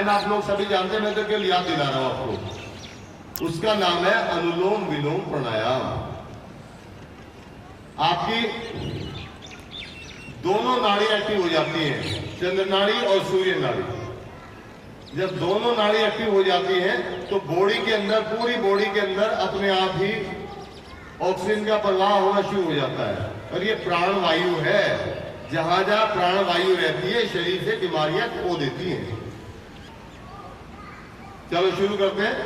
प्राणायाम आप लोग सभी जानते हैं, मैं तो केवल याद दिला रहा हूं आपको। उसका नाम है अनुलोम विलोम प्राणायाम। आपकी दोनों नाड़ी एक्टिव हो जाती है, चंद्र नाड़ी और सूर्य नाड़ी। जब दोनों नाड़ी एक्टिव हो जाती है तो बॉडी के अंदर, पूरी बॉडी के अंदर अपने आप ही ऑक्सीजन का प्रवाह होना शुरू हो जाता है। और ये प्राणवायु है, जहां जहां प्राणवायु रहती है शरीर से बीमारियां खो देती हैं। चलो शुरू करते हैं।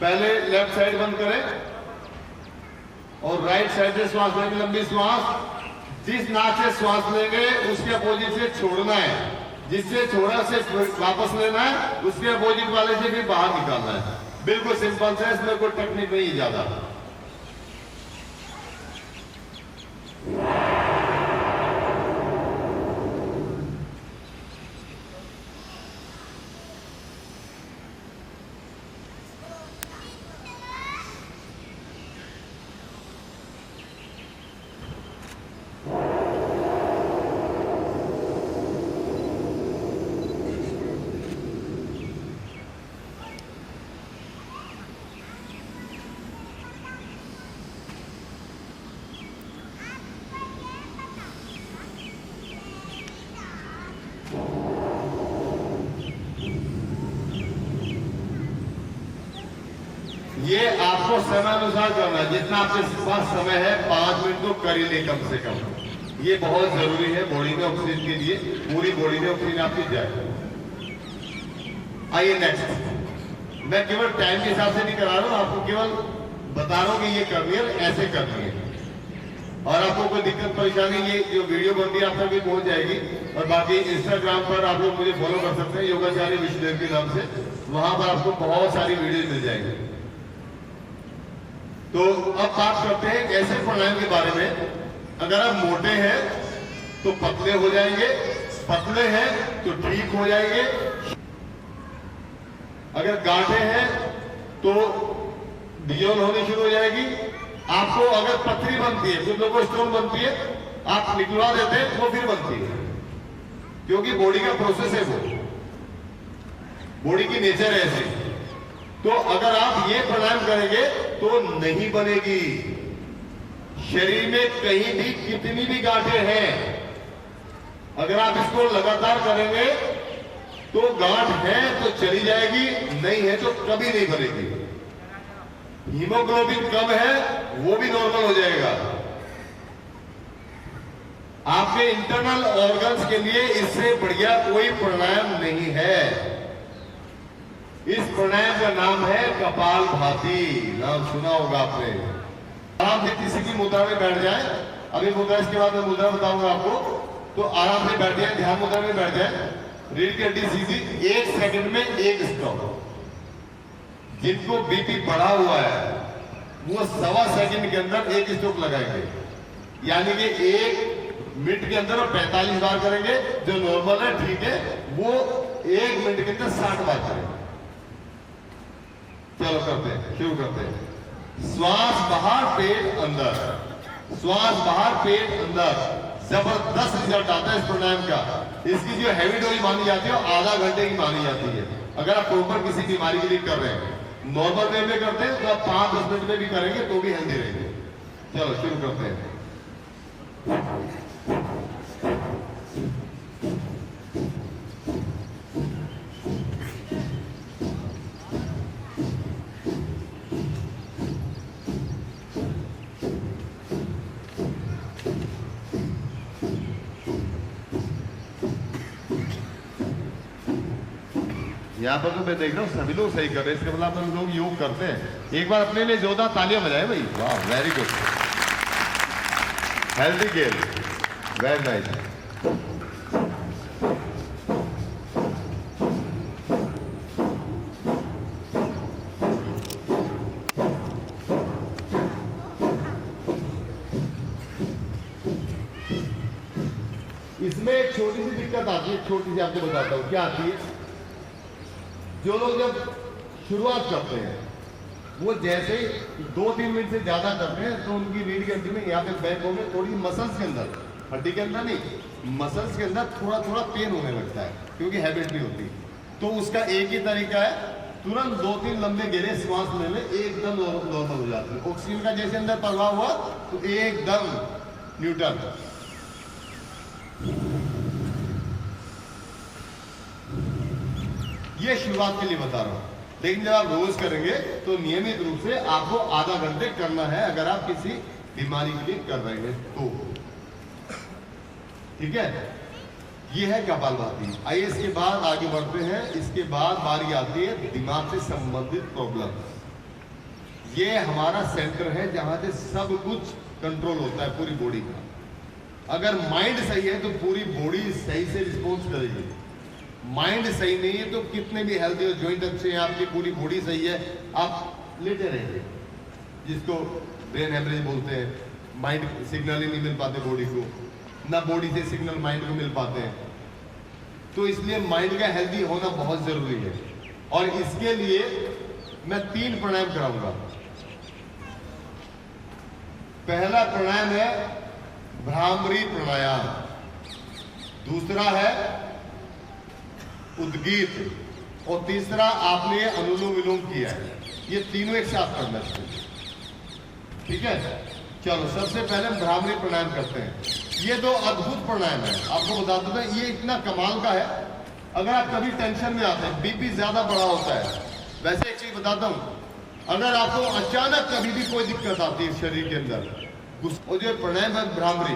पहले लेफ्ट साइड बंद करें और राइट साइड से श्वास लेंगे, लंबी श्वास। जिस नाक से श्वास लेंगे उसके अपोजिट से छोड़ना है, जिससे छोड़ा से वापस लेना है, उसके अपोजिट वाले से भी बाहर निकालना है। बिल्कुल सिंपल से, इसमें कोई टेक्निक नहीं ज्यादा। ये आपको समय अनुसार करना है, जितना आपके पास समय है। 5 मिनट तो कर ही ले कम से कम। ये बहुत जरूरी है बॉडी में ऑक्सीजन के लिए, पूरी बॉडी में ऑक्सीजन आपकी जाए। आइए नेक्स्ट। मैं केवल टाइम के हिसाब से नहीं करा रहा हूं, आपको केवल बता रहा हूं कि ये करनी है, ऐसे करनी है। और आपको कोई दिक्कत परेशानी, ये जो वीडियो बनती है आप तक भी पहुंच जाएगी। और बाकी इंस्टाग्राम पर आप लोग मुझे फॉलो कर सकते हैं, योगाचार्य विष्णुदेव के नाम से। वहां पर आपको बहुत सारी वीडियो मिल जाएगी। तो अब बात करते हैं ऐसे प्राणायाम के बारे में। अगर आप मोटे हैं तो पतले हो जाएंगे, पतले हैं तो ठीक हो जाएंगे। अगर गांठे हैं तो डिजोल होनी शुरू हो जाएगी। आपको अगर पथरी बनती है, कुछ लोगों को स्टोन बनती है, आप निकलवा देते हैं वो फिर बनती है, क्योंकि बॉडी का प्रोसेस है, वो बॉडी की नेचर है ऐसी। तो अगर आप ये प्राणायाम करेंगे तो नहीं बनेगी। शरीर में कहीं भी कितनी भी गांठें हैं, अगर आप इसको लगातार करेंगे तो गांठ है तो चली जाएगी, नहीं है तो कभी नहीं बनेगी। हीमोग्लोबिन कम है वो भी नॉर्मल हो जाएगा। आपके इंटरनल ऑर्गन्स के लिए इससे बढ़िया कोई प्राणायाम नहीं है। इस प्राणायाम का नाम है कपालभाति। नाम सुना होगा आपने। आराम से किसी की मुद्रा में बैठ जाए। अभी मुद्रा, इसके बाद मैं मुद्रा बताऊंगा आपको, तो आराम से बैठ जाए, ध्यान मुद्रा में बैठ जाए। रीढ़ की हड्डी सीधी, 1 सेकंड में 1 स्ट्रोक। जिनको बीपी बढ़ा हुआ है वो 1.25 सेकंड के अंदर 1 स्ट्रोक लगाएंगे, यानी कि 1 मिनट के अंदर 45 बार करेंगे। जो नॉर्मल है, ठीक है, वो 1 मिनट के अंदर 60 बार करेंगे। चलो करते हैं, शुरू करते हैं। श्वास बाहर, पेट अंदर, श्वास बाहर, पेट अंदर। जबरदस्त रिजल्ट आता है इस प्राणायाम का। इसकी जो हैवी डोज मानी जाती है वो आधा घंटे की मानी जाती है। अगर आप प्रॉपर किसी बीमारी के लिए कर रहे हैं, नॉर्मल वे में करते हैं तो आप 5-10 मिनट में भी करेंगे तो भी हेल्दी रहेंगे। चलो शुरू करते हैं। यहाँ पर तो मैं देख रहा हूँ सभी लोग सही कर रहे हैं, इसके मतलब हम लोग योग करते हैं। एक बार अपने लिए जोरदार तालियां बजाएं भाई। वाह, very good, healthy game, very nice. इसमें एक छोटी सी दिक्कत आती है, छोटी सी आपको बताता हूँ क्या आती है। जो लोग जब शुरुआत करते हैं वो जैसे ही 2-3 मिनट से ज्यादा करते हैं तो उनकी रीढ़ की हड्डी में या फिर बैक में थोड़ी मसल्स के अंदर हड्डी के अंदर नहीं, मसल्स के अंदर थोड़ा थोड़ा पेन होने लगता है क्योंकि हैबिट नहीं होती। तो उसका एक ही तरीका है, तुरंत 2-3 लंबे गहरे श्वास ले ले, एकदम नॉर्मल हो जाती है। ऑक्सीजन का जैसे अंदर प्रवाह हुआ तो एकदम न्यूट्रल। ये शुरुआत के लिए बता रहा हूं, लेकिन जब आप रोज करेंगे तो नियमित रूप से आपको आधा घंटे करना है, अगर आप किसी बीमारी के लिए कर रहे हैं तो। ठीक है, ये है कपालभाति। आइए इसके बाद आगे बढ़ते हैं। इसके बाद बारी आती है दिमाग से संबंधित प्रॉब्लम। ये हमारा सेंटर है जहां से सब कुछ कंट्रोल होता है पूरी बॉडी का। अगर माइंड सही है तो पूरी बॉडी सही से रिस्पॉन्स करेगी। माइंड सही नहीं है तो कितने भी हेल्दी हो, जॉइंट अच्छे हैं आपकी, पूरी बॉडी सही है, आप लेटे रहेंगे, जिसको ब्रेन हेमरेज बोलते हैं। माइंड सिग्नल ही नहीं मिल पाते बॉडी को, ना बॉडी से सिग्नल माइंड को मिल पाते हैं। तो इसलिए माइंड का हेल्दी होना बहुत जरूरी है। और इसके लिए मैं 3 प्राणायाम कराऊंगा। पहला प्राणायाम है भ्रामरी प्राणायाम, दूसरा है उद्गीत, और तीसरा आपने अनुलोम विलोम किया है। ये तीनों एक साथ करना चाहिए। ठीक है, चलो सबसे पहले हम भ्रामरी प्राणायाम करते हैं। ये 2 अद्भुत प्राणायाम है, आपको बता देता हूं, ये इतना कमाल का है। अगर आप कभी टेंशन में आते हैं, बीपी ज्यादा बढ़ा होता है, वैसे एक चीज बताता हूं, अगर आपको अचानक कभी भी कोई दिक्कत आती है शरीर के अंदर, और जो प्राणायाम है भ्रामरी,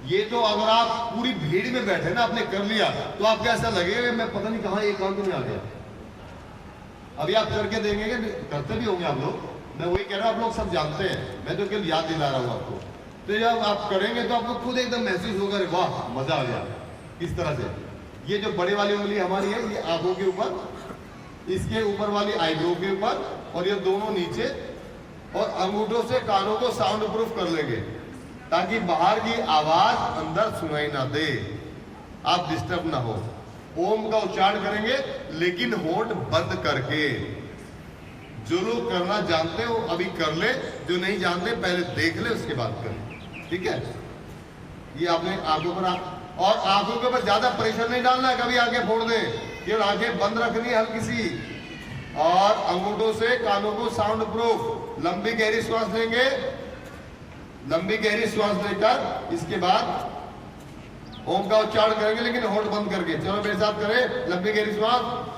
ये तो अगर आप पूरी भीड़ में बैठे ना, आपने कर लिया तो आपको ऐसा लगेगा मैं पता नहीं कहां एकांत में आ गया। अभी आप करके देंगे, करते भी होंगे आप लोग, मैं वही कह रहा हूं, आप लोग सब जानते हैं, मैं तो केवल याद दिला रहा हूं आपको। तो जब आप करेंगे तो आपको खुद एकदम महसूस होगा, वाह मजा आ गया। किस तरह से, ये जो बड़ी वाली उंगली हमारी है, ये आंखों के ऊपर, इसके ऊपर वाली आईब्रो के ऊपर, और ये दोनों नीचे, और अंगूठों से कानों को साउंड प्रूफ कर लेंगे ताकि बाहर की आवाज अंदर सुनाई ना दे, आप डिस्टर्ब ना हो। ओम का उच्चारण करेंगे लेकिन होंठ बंद करके। जो लोग करना जानते हो अभी कर ले, जो नहीं जानते पहले देख ले उसके बाद कर। ठीक है, ये आपने आंखों पर और आंखों के ऊपर ज्यादा प्रेशर नहीं डालना है, कभी आंखें फोड़ दे, केवल आंखें बंद रखनी है हल्की सी, और अंगूठों से कानों को साउंड प्रूफ। लंबी गहरी श्वास लेंगे, लंबी गहरी श्वास लेकर इसके बाद ओम का उच्चारण करेंगे लेकिन होंठ बंद करके। चलो मेरे साथ करें, लंबी गहरी श्वास,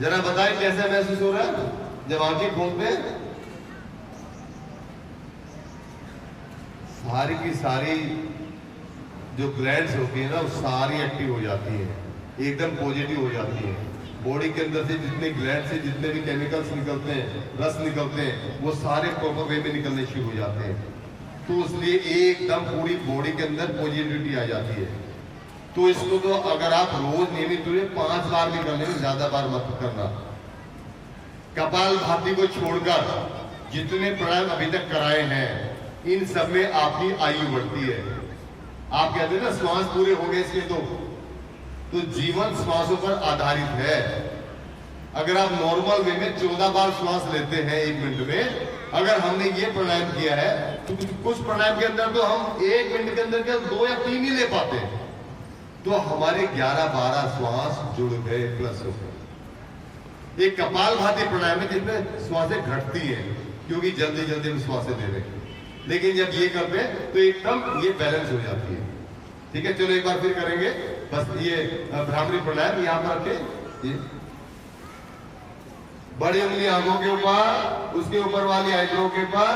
जरा बताएं कैसा महसूस हो रहा है जब आंखें खोलते हैं। सारी की सारी जो ग्लैंड्स होती है ना, वो सारी एक्टिव हो जाती है, एकदम पॉजिटिव हो जाती है। बॉडी के अंदर से जितने ग्लैंड से जितने भी केमिकल्स निकलते हैं, रस निकलते हैं, वो सारे प्रॉपर वे में निकलने शुरू हो जाते हैं। तो इसलिए एकदम पूरी बॉडी के अंदर पॉजिटिविटी आ जाती है। तो इसको तो अगर आप रोज नियमित रूप से 5 बार भी कर लेंगे, ज्यादा बार मत करना। कपालभाति को छोड़कर जितने प्राणायाम अभी तक कराए हैं, इन सब में आपकी आयु बढ़ती है। आप कहते हैं ना श्वास पूरे हो गए इसके, तो जीवन श्वासों पर आधारित है। अगर आप नॉर्मल वे में 14 बार श्वास लेते हैं 1 मिनट में, अगर हमने ये प्राणायाम किया है तो कुछ प्राणायाम के अंदर तो हम 1 मिनट के अंदर 2 या 3 ही ले पाते हैं, तो हमारे 11-12 श्वास जुड़ गए, प्लस हो गए। एक कपालभाति प्राणायाम है जिसमें श्वासें घटती हैं क्योंकि जल्दी जल्दी हम श्वासें ले रहे हैं, लेकिन जब ये करते हैं तो एकदम ये बैलेंस हो जाती है। ठीक है, चलो एक बार फिर करेंगे। बस ये भ्रामरी प्राणायाम यहाँ पर रखे, ये बड़ी उंगली आंखों के ऊपर, उसके ऊपर वाली आईब्रो के ऊपर,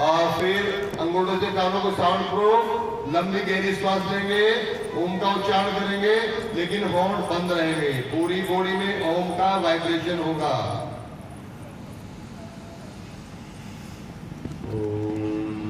और फिर अंगूठों से कानों को साउंड प्रूफ, लंबी गहरी श्वास लेंगे, ओम का उच्चारण करेंगे लेकिन होंठ बंद रहेंगे। पूरी बॉडी में ओम का वाइब्रेशन होगा। ओम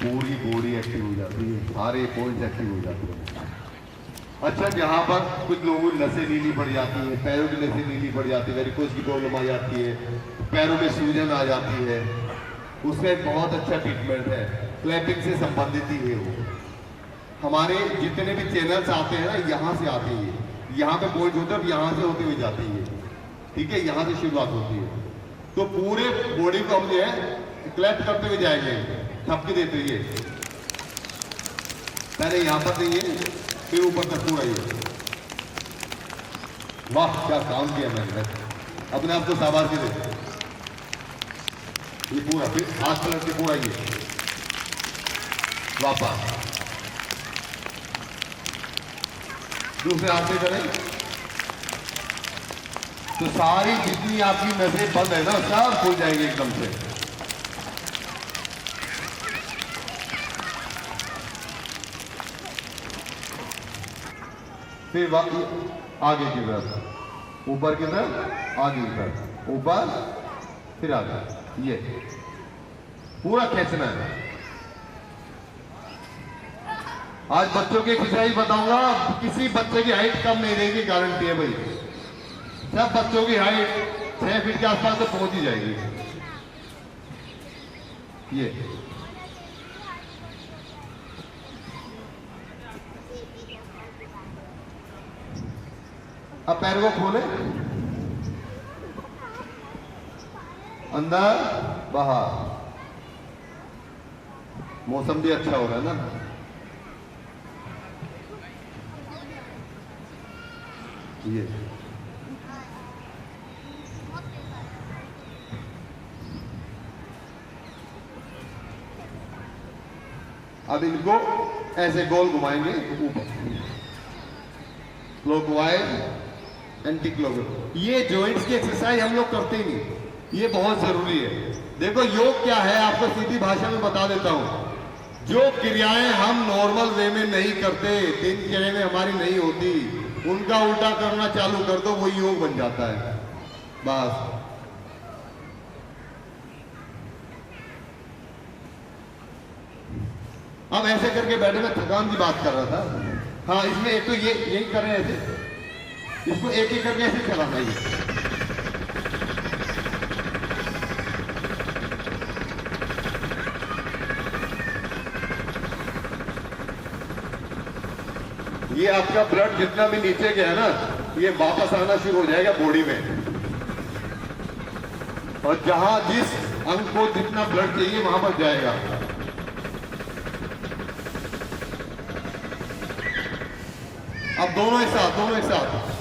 पूरी बॉडी एक्टिव हो जाती है, सारे पॉइंट्स एक्टिव हो जाते हैं। अच्छा, जहाँ पर कुछ लोगों की नसें नीली पड़ जाती है, पैरों की नसें नीली पड़ जाती है, वेरिकोज की प्रॉब्लम आ जाती है, पैरों में सूजन आ जाती है, उसका एक बहुत अच्छा ट्रीटमेंट है, क्लैपिंग से संबंधित ही है वो। हमारे जितने भी चैनल्स आते हैं ना, यहाँ से आते हैं, यहाँ पे पॉइंट होता है, यहाँ से होते हुए जाती है, ठीक है, यहाँ से शुरुआत होती है। तो पूरे बॉडी को हम जो है क्लैप करते हुए जाएंगे, थपकी देते हुए, पहले यहाँ पर देंगे, फिर ऊपर तक पूरा ये। वाह, क्या काम किया मैंने, अपने आप को शाबाश दे। ये पूरा, फिर हाथ पलट के पूरा ये वापस, दूसरे हाथ से करें, तो सारी जितनी आपकी नसें बंद है ना, सब खुल जाएंगे एकदम से। फिर आगे की तरफ, ऊपर की तरफ, आगे की तरफ, ऊपर फिर आगे, ये पूरा खींचना है। आज बच्चों की एक्सरसाइज बताऊंगा, किसी बच्चे की हाइट कम नहीं रहेगी, गारंटी है भाई। सब बच्चों की हाइट 6 फीट के आसपास तो पहुंच ही जाएगी। ये अब पैर को खोले, अंदर बाहर। मौसम भी अच्छा हो रहा है ना। ये अब इनको ऐसे गोल घुमाएंगे ऊपर, क्लॉकवाइज एंटी क्लॉकवाइज। ये जॉइंट्स की एक्सरसाइज हम लोग करते ही नहीं, ये बहुत जरूरी है। देखो योग क्या है, आपको सीधी भाषा में बता देता हूं। जो क्रियाएं हम नॉर्मल वे में नहीं करते, दिनचर्या में हमारी नहीं होती, उनका उल्टा करना चालू कर दो, वो योग बन जाता है बस। अब ऐसे करके बैठे, मैं थकान की बात कर रहा था। हाँ, इसमें एक तो ये यही कर रहे हैं ऐसे, इसको एक एक करके ऐसे चलाना है। ये आपका ब्लड जितना भी नीचे गया है ना, ये वापस आना शुरू हो जाएगा बॉडी में। और जहां जिस अंग को जितना ब्लड चाहिए वहां पर जाएगा। अब दोनों एक साथ, दोनों एक साथ।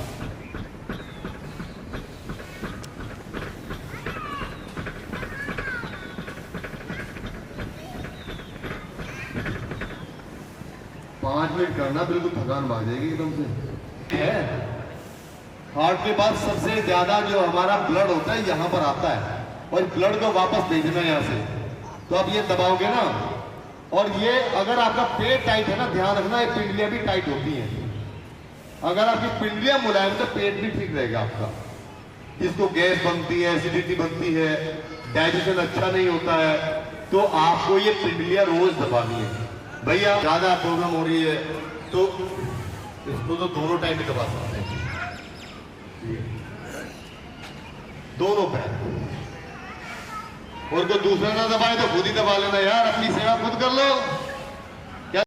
पांच मिनट करना, बिल्कुल थकान भाग जाएगी एकदम से। है हार्ट के बाद सबसे ज्यादा जो हमारा ब्लड होता है यहां पर आता है, और ब्लड को वापस भेजना है यहां से। तो अब ये दबाओगे ना, और ये अगर आपका पेट टाइट है ना, ध्यान रखना, ये पिंडलियां भी टाइट होती हैं। अगर आपकी पिंडलियां मुलायम तो पेट भी ठीक रहेगा आपका। जिसको गैस बनती है, एसिडिटी बनती है, डाइजेशन अच्छा नहीं होता है, तो आपको ये पिंडलियां रोज दबानी है। भैया ज्यादा प्रॉब्लम हो रही है तो इसको तो दोनों टाइम भी दबा सकते हैं, दोनों पैर। और कोई दूसरा ना दबाए तो खुद ही दबा लेना यार, अपनी सेवा खुद कर लो।